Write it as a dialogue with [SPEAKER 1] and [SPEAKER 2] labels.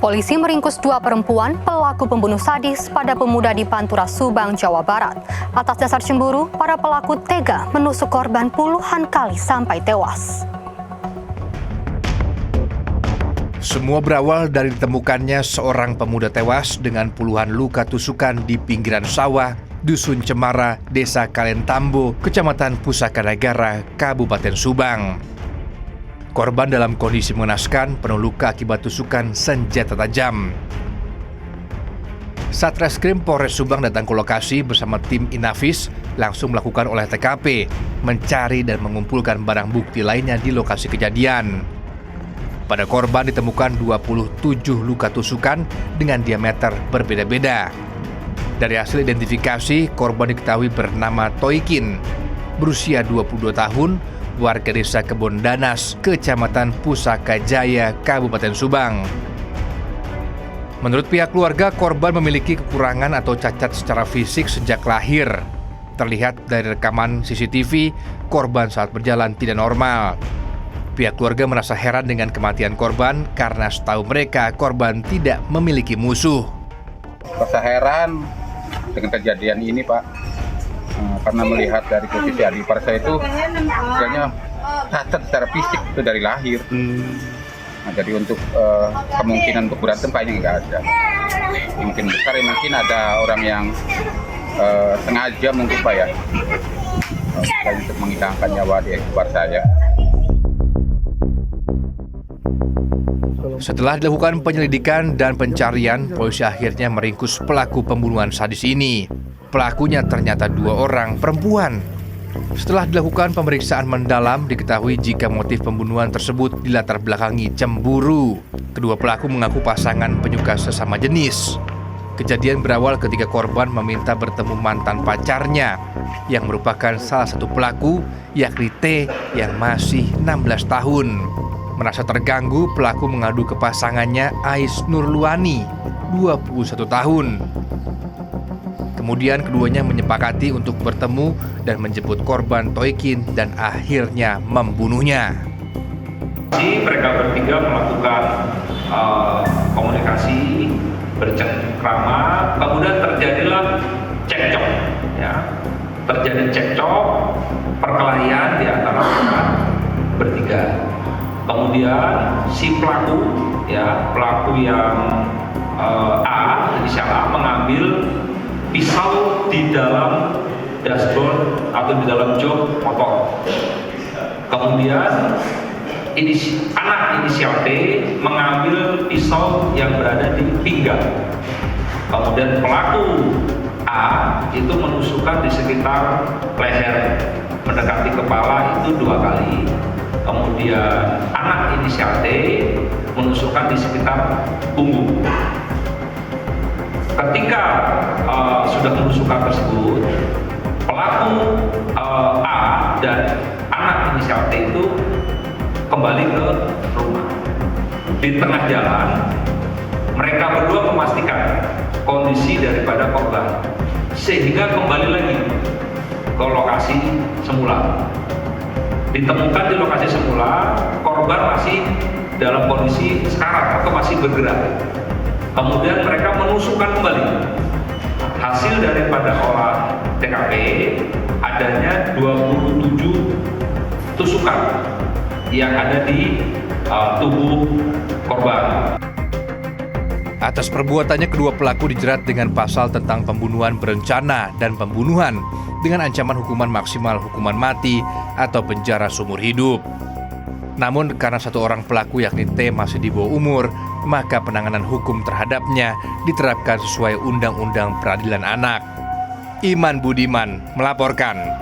[SPEAKER 1] Polisi meringkus 2 perempuan pelaku pembunuh sadis pada pemuda di Pantura, Subang, Jawa Barat. Atas dasar cemburu, para pelaku tega menusuk korban puluhan kali sampai tewas.
[SPEAKER 2] Semua berawal dari ditemukannya seorang pemuda tewas dengan puluhan luka tusukan di pinggiran sawah, Dusun Cemara, Desa Kalentambo, Kecamatan Pusaka Negara, Kabupaten Subang. Korban dalam kondisi mengenaskan, penuh luka akibat tusukan senjata tajam. Satreskrim Polres Subang datang ke lokasi bersama tim Inafis langsung melakukan olah TKP, mencari dan mengumpulkan barang bukti lainnya di lokasi kejadian. Pada korban ditemukan 27 luka tusukan dengan diameter berbeda-beda. Dari hasil identifikasi, korban diketahui bernama Toikin, berusia 22 tahun, warga desa Kebon Danas, Kecamatan Pusaka Jaya, Kabupaten Subang. Menurut pihak keluarga, korban memiliki kekurangan atau cacat secara fisik sejak lahir. Terlihat dari rekaman CCTV, korban saat berjalan tidak normal. Pihak keluarga merasa heran dengan kematian korban karena setahu mereka korban tidak memiliki musuh.
[SPEAKER 3] Rasa heran dengan kejadian ini, Pak, karena melihat dari posisi adik ipar saya itu sebenarnya cacat secara fisik itu dari lahir. Nah, jadi untuk kemungkinan untuk berantem kayaknya nggak ada. Mungkin besar, mungkin ada orang yang sengaja mungkin, Pak, ya, untuk menghilangkan nyawa adik ipar saya.
[SPEAKER 2] Setelah dilakukan penyelidikan dan pencarian, polisi akhirnya meringkus pelaku pembunuhan sadis ini. Pelakunya ternyata 2 orang perempuan. Setelah dilakukan pemeriksaan mendalam, diketahui jika motif pembunuhan tersebut dilatar belakangi cemburu. Kedua pelaku mengaku pasangan penyuka sesama jenis. Kejadian berawal ketika korban meminta bertemu mantan pacarnya, yang merupakan salah satu pelaku, yakni T yang masih 16 tahun. Merasa terganggu, pelaku mengadu ke pasangannya Ais Nurluani, 21 tahun. Kemudian keduanya menyepakati untuk bertemu dan menjemput korban Toikin dan akhirnya membunuhnya.
[SPEAKER 4] Mereka bertiga melakukan komunikasi, bercengkrama, kemudian terjadilah cekcok. Ya. Terjadi cekcok, perkelahian di antara mereka bertiga. Kemudian si pelaku, ya, pelaku yang A, inisial A, mengambil pisau di dalam dashboard atau di dalam jok motor. Kemudian anak inisial T mengambil pisau yang berada di pinggang. Kemudian pelaku A itu menusukkan di sekitar leher, mendekati kepala itu 2 kali. Kemudian anak inisial T menusukkan di sekitar punggung. Ketika sudah menusukkan tersebut, pelaku A dan anak inisial T itu kembali ke rumah. Di tengah jalan, mereka berdua memastikan kondisi daripada korban, sehingga kembali lagi ke lokasi semula. Ditemukan di lokasi semula, korban masih dalam kondisi sekarat atau masih bergerak. Kemudian mereka menusukkan kembali. Hasil daripada olah TKP adanya 27 tusukan yang ada di tubuh korban.
[SPEAKER 2] Atas perbuatannya, kedua pelaku dijerat dengan pasal tentang pembunuhan berencana dan pembunuhan dengan ancaman hukuman maksimal hukuman mati atau penjara seumur hidup. Namun karena satu orang pelaku yakni T masih di bawah umur, maka penanganan hukum terhadapnya diterapkan sesuai Undang-Undang Peradilan Anak. Iman Budiman melaporkan.